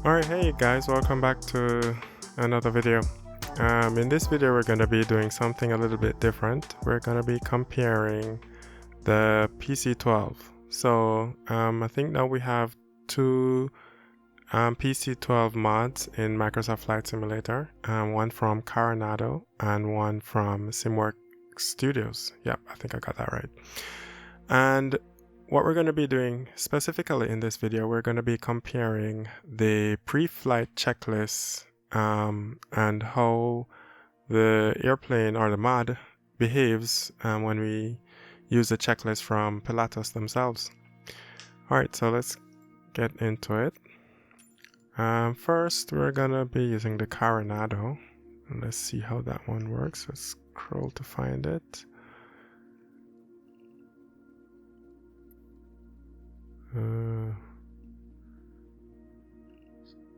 Alright, hey guys, welcome back to another video. In this video we're going to be doing something a little bit different. We're going to be comparing the PC-12. So I think now we have two PC-12 mods in Microsoft Flight Simulator, one from Carenado and one from SimWorks Studios. Yep, I think I got that right. And what we're going to be doing specifically in this video, we're going to be comparing the pre-flight checklist and how the airplane or the mod behaves when we use the checklist from Pilatus themselves. Alright, so let's get into it. First, we're going to be using the Carenado. Let's see how that one works. Let's scroll to find it.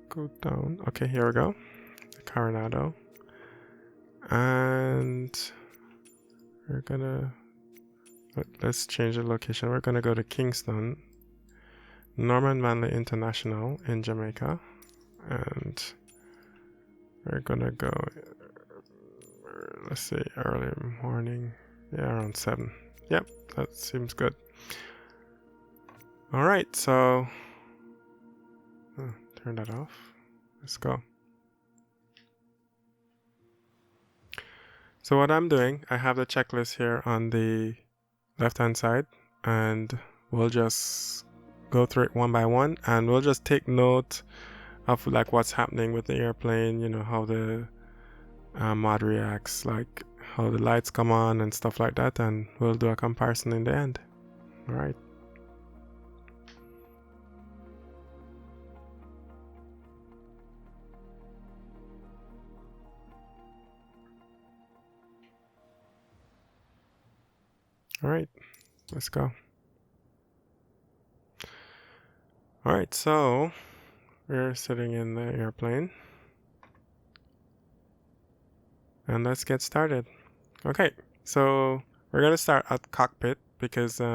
Go down. Okay, here we go. Carenado. And we're gonna let's change the location. We're gonna go to Kingston, Norman Manley International in Jamaica, and we're gonna go. Let's say early morning. Yeah, around 7. Yep, that seems good. All right, so turn that off. Let's go. So what I'm doing, I have the checklist here on the left-hand side, and we'll just go through it one by one, and we'll just take note of like what's happening with the airplane, you know, how the mod reacts, like how the lights come on and stuff like that, and we'll do a comparison in the end. All right. All right, let's go. All right, so we're sitting in the airplane, and let's get started. Okay, so we're gonna start at cockpit because it's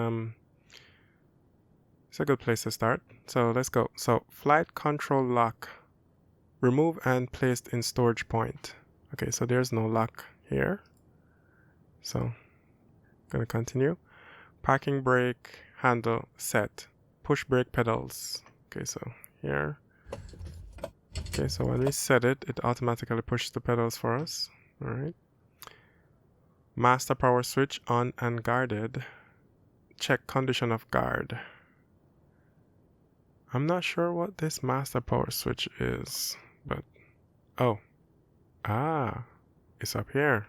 a good place to start. So let's go. So flight control lock, remove and placed in storage point. Okay, so there's no lock here. So gonna continue. Parking brake handle set. Push brake pedals. Okay, so here. Okay, so when we set it, it automatically pushes the pedals for us. All right. Master power switch on and guarded. Check condition of guard. I'm not sure what this master power switch is, but it's up here.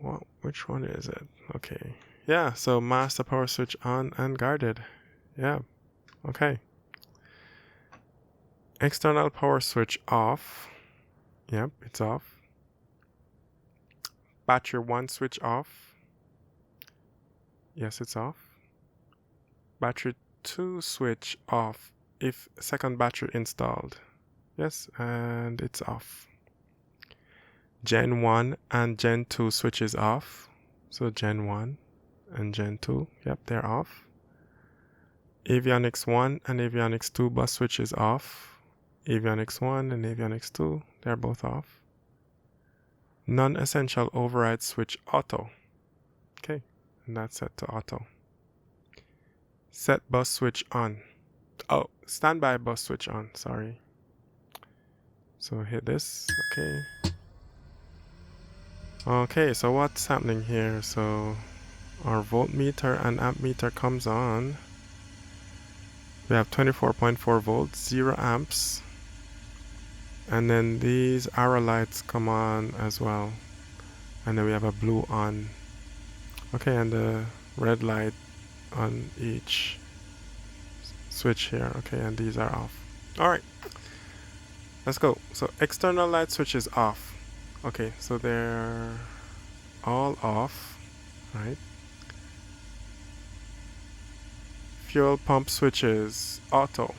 Well, which one is it? Okay. Yeah, so master power switch on and guarded. Yeah. Okay. External power switch off. Yep, it's off. Battery 1 switch off. Yes, it's off. Battery 2 switch off if second battery installed. Yes, and it's off. Gen 1 and Gen 2 switches off. So Gen 1 and Gen 2, yep, they're off. Avionics 1 and Avionics 2 bus switches off. Avionics 1 and Avionics 2, they're both off. Non-essential override switch auto. Okay, and that's set to auto. Set bus switch on. Oh, standby bus switch on, sorry. So hit this, okay. Okay, so what's happening here? So our voltmeter and ammeter comes on. We have 24.4 volts, 0 amps. And then these arrow lights come on as well. And then we have a blue on. Okay, and the red light on each switch here. Okay, and these are off. All right, let's go. So external light switch is off. Okay, so they're all off, right? Fuel pump switches auto.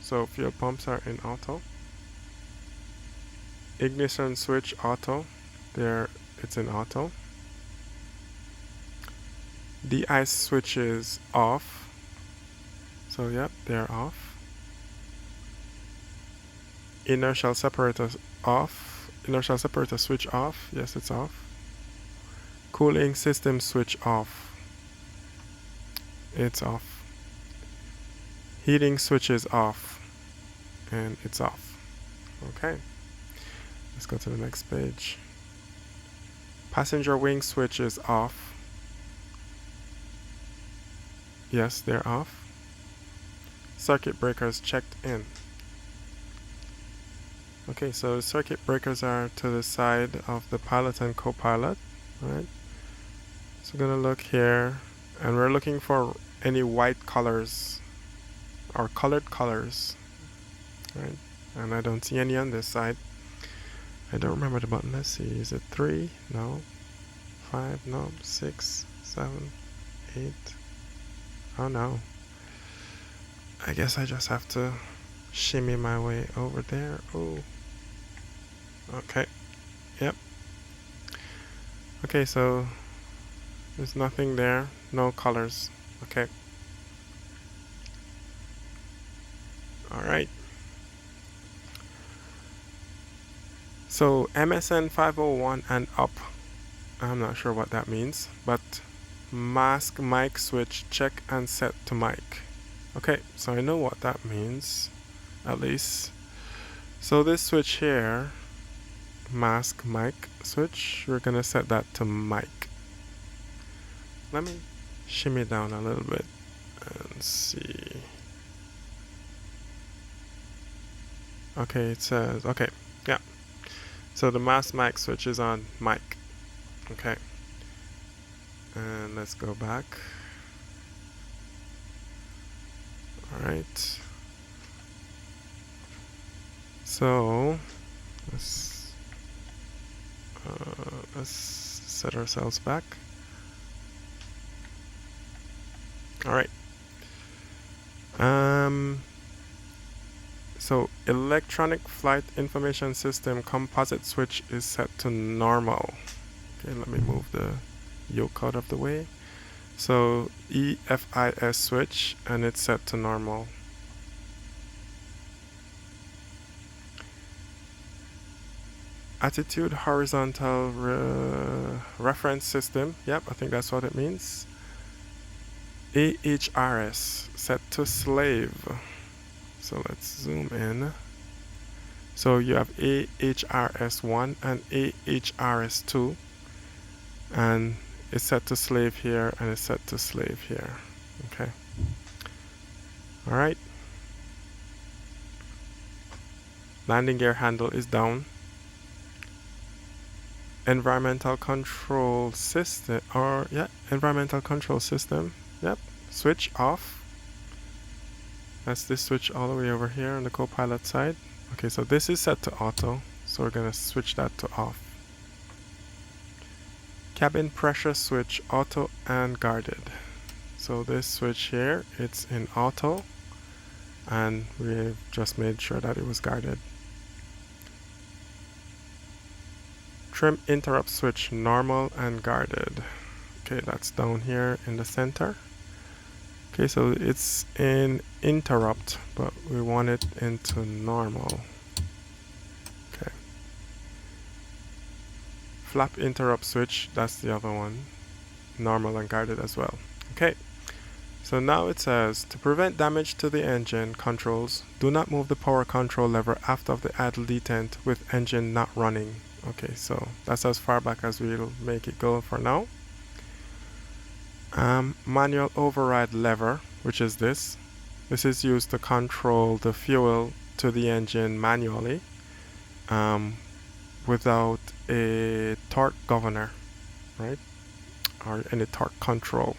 So fuel pumps are in auto. Ignition switch auto. There, it's in auto. De-ice switch is off. So yep, they're off. inertial separator off. Inertial separator switch off. Yes, it's off. Cooling system switch off. It's off. Heating switch is off. And it's off. Okay. Let's go to the next page. Passenger wing switch is off. Yes, they're off. Circuit breakers checked in. Okay, so the circuit breakers are to the side of the pilot and co-pilot, right? So we're gonna look here, and we're looking for any white colors or colored colors, right? And I don't see any on this side. I don't remember the button. Let's see, is it 3? No. 5? No. 6, 7, 8. Oh no. I guess I just have to shimmy my way over there. Oh. Okay. Yep. Okay, so there's nothing there. No colors. Okay. Alright. So MSN 501 and up. I'm not sure what that means, but mask mic switch check and set to mic. Okay, so I know what that means, at least. So this switch here, mask mic switch, we're gonna set that to mic. Let me shimmy down a little bit and see. Okay, it says, okay, yeah. So the mask mic switch is on mic. Okay. And let's go back. Alright. So let's set ourselves back. Alright. So electronic flight information system composite switch is set to normal. Okay, let me move the yoke out of the way. So EFIS switch, and it's set to normal. Attitude horizontal reference system. Yep, I think that's what it means. AHRS set to slave. So let's zoom in. So you have AHRS1 and AHRS2, and it's set to slave here and it's set to slave here. Okay. All right. Landing gear handle is down. Environmental control system, or yeah, environmental control system. Yep. Switch off. That's this switch all the way over here on the co-pilot side. Okay, so this is set to auto, so we're gonna switch that to off. Cabin pressure switch auto and guarded. So this switch here, it's in auto, and we've just made sure that it was guarded. Trim interrupt switch normal and guarded. Okay, that's down here in the center. Okay, so it's in interrupt, but we want it into normal. Okay. Flap interrupt switch, that's the other one. Normal and guarded as well. Okay. So now it says, to prevent damage to the engine controls, do not move the power control lever after the idle detent with engine not running. Okay, so that's as far back as we'll make it go for now. Manual override lever, which is this. This is used to control the fuel to the engine manually without a torque governor, right? Or any torque control.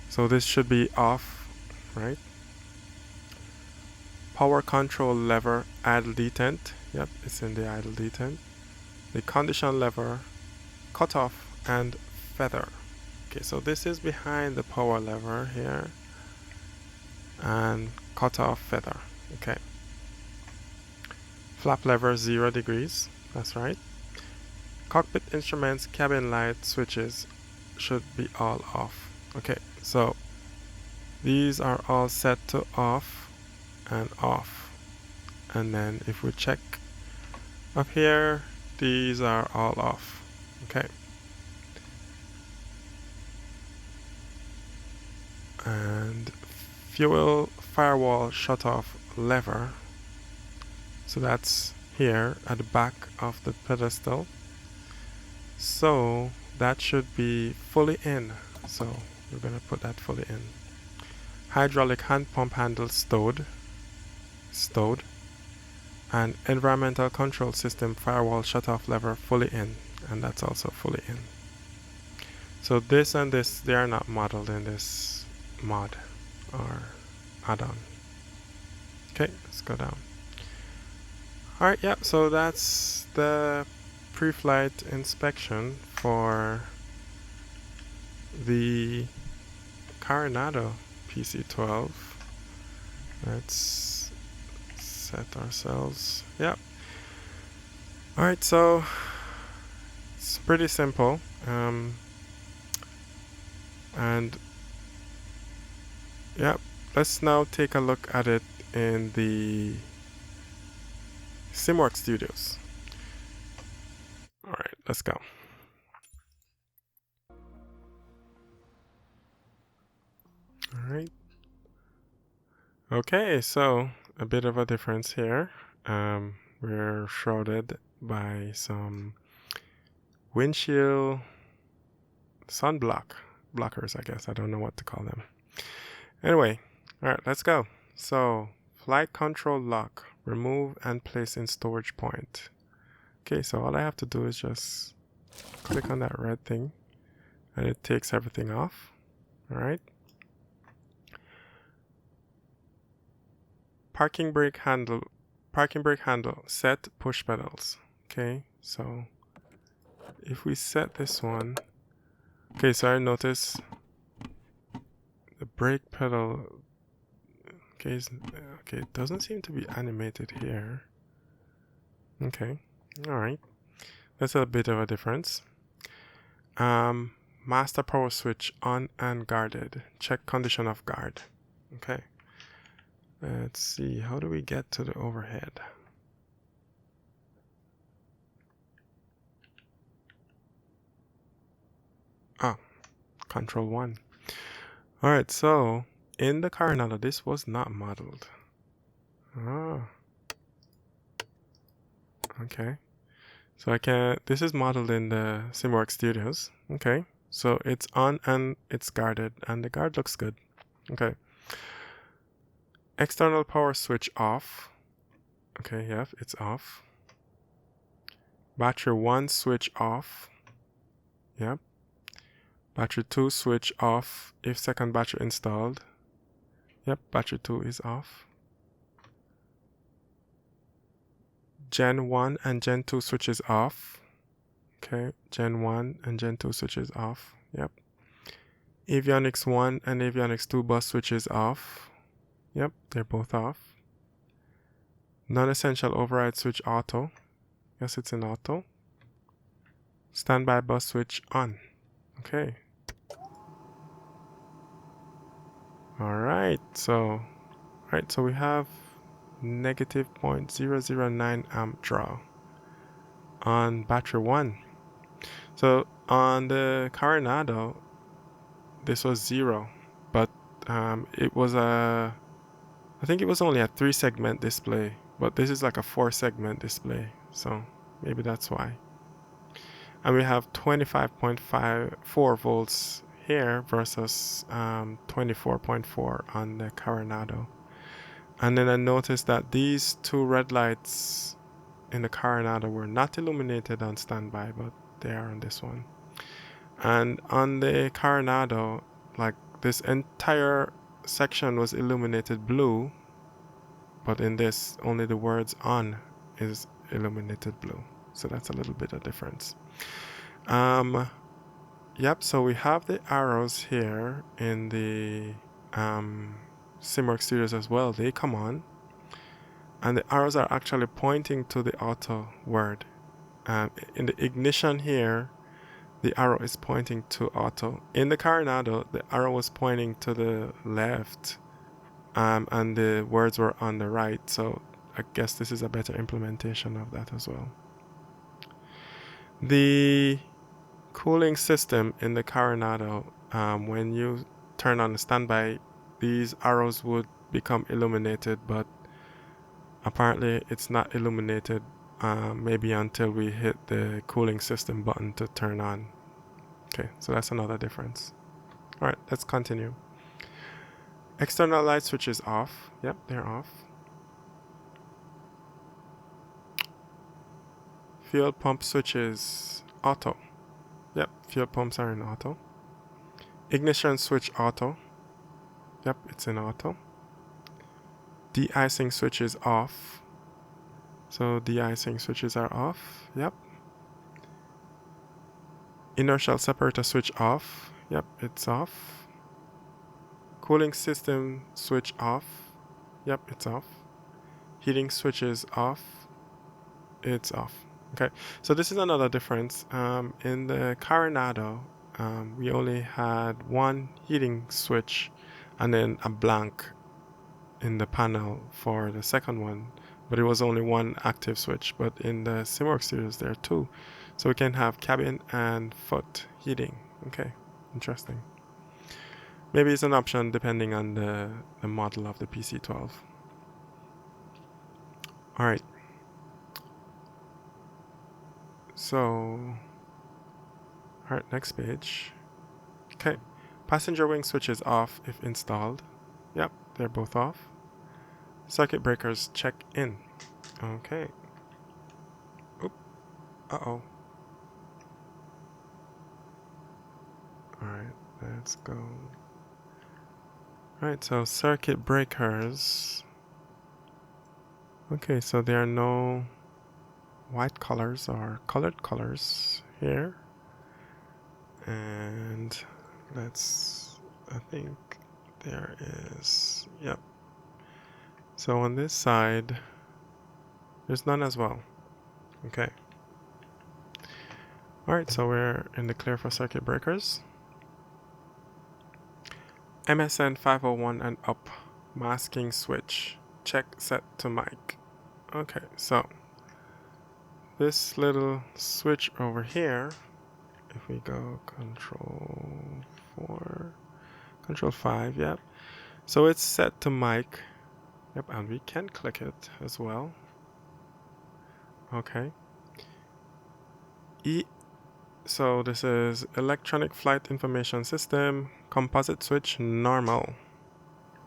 So this should be off, right? Power control lever, idle detent. Yep, it's in the idle detent. The condition lever, cutoff, and feather. Okay, so this is behind the power lever here, and cutoff feather. Okay. Flap lever 0 degrees. That's right. Cockpit instruments, cabin light switches should be all off. Okay, so these are all set to off and off. and then if we check up here, these are all off. Okay. And fuel firewall shut off lever. So that's here at the back of the pedestal. So that should be fully in. So we're going to put that fully in. Hydraulic hand pump handle stowed. And environmental control system firewall shutoff lever fully in. And that's also fully in. So this and this, they are not modeled in this mod or add-on. Okay, let's go down. Alright, yeah, so that's the pre-flight inspection for the Carenado PC-12. Let's set ourselves. Yeah. Alright, so it's pretty simple. And yeah, let's now take a look at it in the SimWorks Studios. Alright, let's go. Alright. Okay, so a bit of a difference here. We're shrouded by some windshield blockers, I guess. I don't know what to call them. Anyway, alright, let's go. So, flight control lock. Remove and place in storage point. Okay, so all I have to do is just click on that red thing and it takes everything off. Alright. Parking brake handle, set push pedals. Okay, so if we set this one, okay, so I notice the brake pedal, okay, it doesn't seem to be animated here. Okay, alright, that's a bit of a difference. Master power switch on and guarded. Check condition of guard. Okay. Let's see, how do we get to the overhead? Ah, Control 1. Alright, so in the Carenado, this was not modeled. Ah. Okay. So this is modeled in the SimWorks Studios. Okay. So it's on and it's guarded, and the guard looks good. Okay. External power switch off. Okay, yeah, it's off. Battery 1 switch off. Yep. Battery 2 switch off if second battery installed. Yep, battery 2 is off. Gen 1 and Gen 2 switches off. Okay, Gen 1 and Gen 2 switches off. Yep. Avionics 1 and Avionics 2 bus switches off. Yep, they're both off. Non-essential override switch auto. Yes, it's in auto. Standby bus switch on. Okay. Alright, so we have negative 0.009 amp draw on battery 1. So on the Carenado, this was 0, but it was I think it was only a 3-segment display, but this is like a 4-segment display, so maybe that's why. And we have 25.4 volts here versus 24.4 on the Carenado. And then I noticed that these two red lights in the Carenado were not illuminated on standby, but they are on this one. And on the Carenado, like this entire section was illuminated blue, but in this only the words on is illuminated blue, so that's a little bit of difference. Yep, so we have the arrows here in the SimWorks Studios as well. They come on and the arrows are actually pointing to the auto word. In the ignition here, the arrow is pointing to auto. In the Carenado, the arrow was pointing to the left, and the words were on the right. So I guess this is a better implementation of that as well. The cooling system in the Carenado, when you turn on the standby, these arrows would become illuminated, but apparently it's not illuminated maybe until we hit the cooling system button to turn on. Okay, so that's another difference. All right, let's continue. External light switches off. Yep, they're off. Fuel pump switches auto. Yep, fuel pumps are in auto. Ignition switch auto. Yep, it's in auto. De-icing switch is off. So de-icing switches are off. Yep. Inertial separator switch off. Yep, it's off. Cooling system switch off. Yep, it's off. Heating switch is off. It's off. Okay, so this is another difference. In the Carenado, we only had one heating switch and then a blank in the panel for the second one, but it was only one active switch. But in the SimWorks series, there are two, so we can have cabin and foot heating. Okay, interesting. Maybe it's an option depending on the model of the PC-12. All right. So, all right, next page. Okay, passenger wing switch is off if installed. Yep, they're both off. Circuit breakers check in. Okay. Oop. Uh-oh. All right, let's go. All right, so circuit breakers. Okay, so there are no white colors or colored colors here. And I think there is, yep. So on this side, there's none as well. Okay. All right, so we're in the clear for circuit breakers. MSN 501 and up, masking switch, check set to mic. Okay, so this little switch over here, if we go control 5, yep. So it's set to mic, yep, and we can click it as well. Okay. So this is electronic flight information system, composite switch, normal.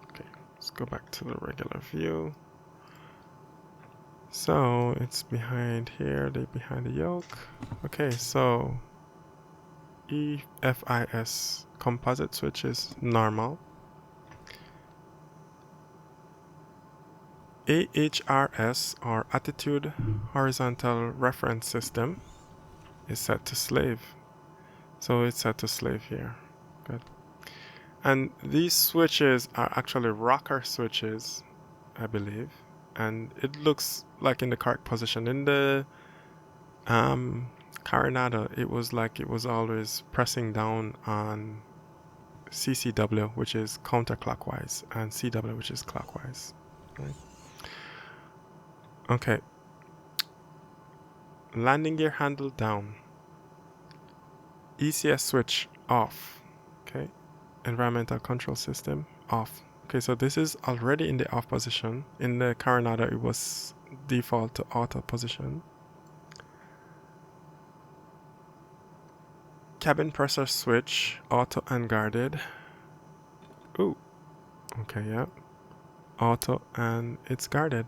Okay, let's go back to the regular view. So it's behind here, they're behind the yoke. Okay, so EFIS composite switch is normal. AHRS or attitude horizontal reference system is set to slave. So it's set to slave here. Good. And these switches are actually rocker switches, I believe. And it looks like in the correct position. In the Carenado, it was like it was always pressing down on CCW, which is counterclockwise, and CW, which is clockwise. Right? Okay. Landing gear handle down. ECS switch off. Okay. Environmental control system off. Okay, so this is already in the off position. In the Carenado, it was default to auto position. Cabin pressure switch, auto and guarded. Ooh. Okay, yeah. Auto and it's guarded.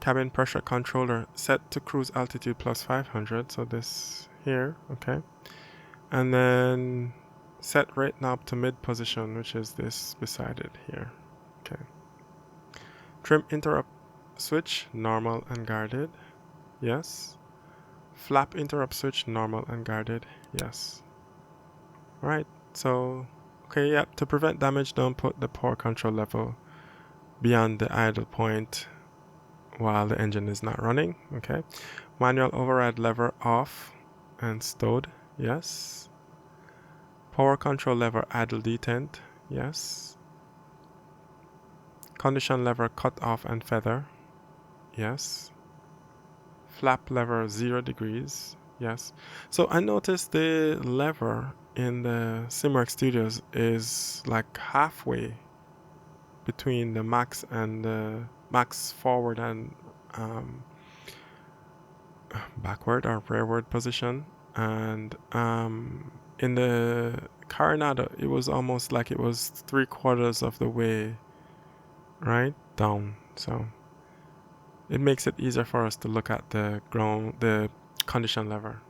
Cabin pressure controller set to cruise altitude plus 500. So this here, okay. And then set rate knob to mid position, which is this beside it here. Okay. Trim interrupt switch, normal and guarded. Yes. Flap interrupt switch, normal and guarded. Yes. Alright, so, okay, yeah, to prevent damage, don't put the power control level beyond the idle point while the engine is not running. Okay. Manual override lever off and stowed. Yes. Power control lever idle detent. Yes. Condition lever cut off and feather. Yes. Flap lever 0 degrees. Yes. So I noticed the lever in the SimWorks Studios is like halfway between the max and the max forward and backward or rearward position, and in the Carenado it was almost like it was 3/4 of the way right down, so it makes it easier for us to look at the condition lever.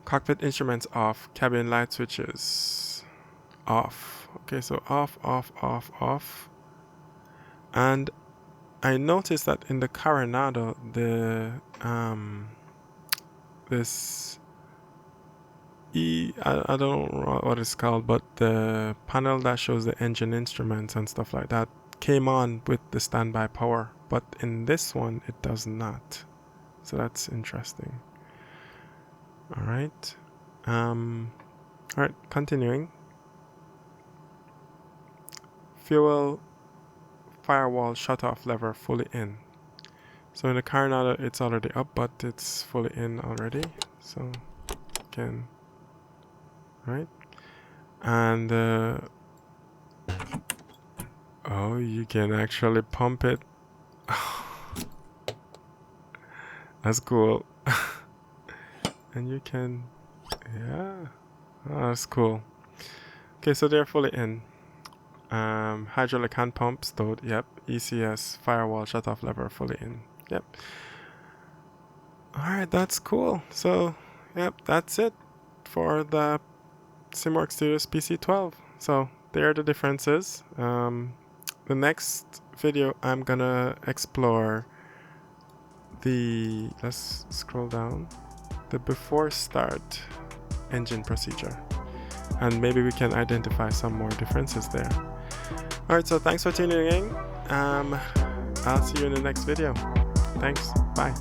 Cockpit instruments off, cabin light switches off. Okay, so off, off, off, off. And I noticed that in the Carenado, I don't know what it's called, but the panel that shows the engine instruments and stuff like that came on with the standby power, but in this one it does not. So that's interesting. All right. Continuing. Fuel firewall shutoff lever fully in. So in the Carenado it's already up, but it's fully in already. So again, right? And oh, you can actually pump it. That's cool. And you can, yeah, oh, that's cool. Okay, so they're fully in. Hydraulic hand pump stowed, yep. ECS firewall shutoff lever fully in, yep. Alright, that's cool. So, yep, that's it for the SimWorks Studios PC-12. So, there are the differences. The next video, I'm gonna explore let's scroll down, the before start engine procedure, and maybe we can identify some more differences there. Alright, so thanks for tuning in. I'll see you in the next video. Thanks, bye.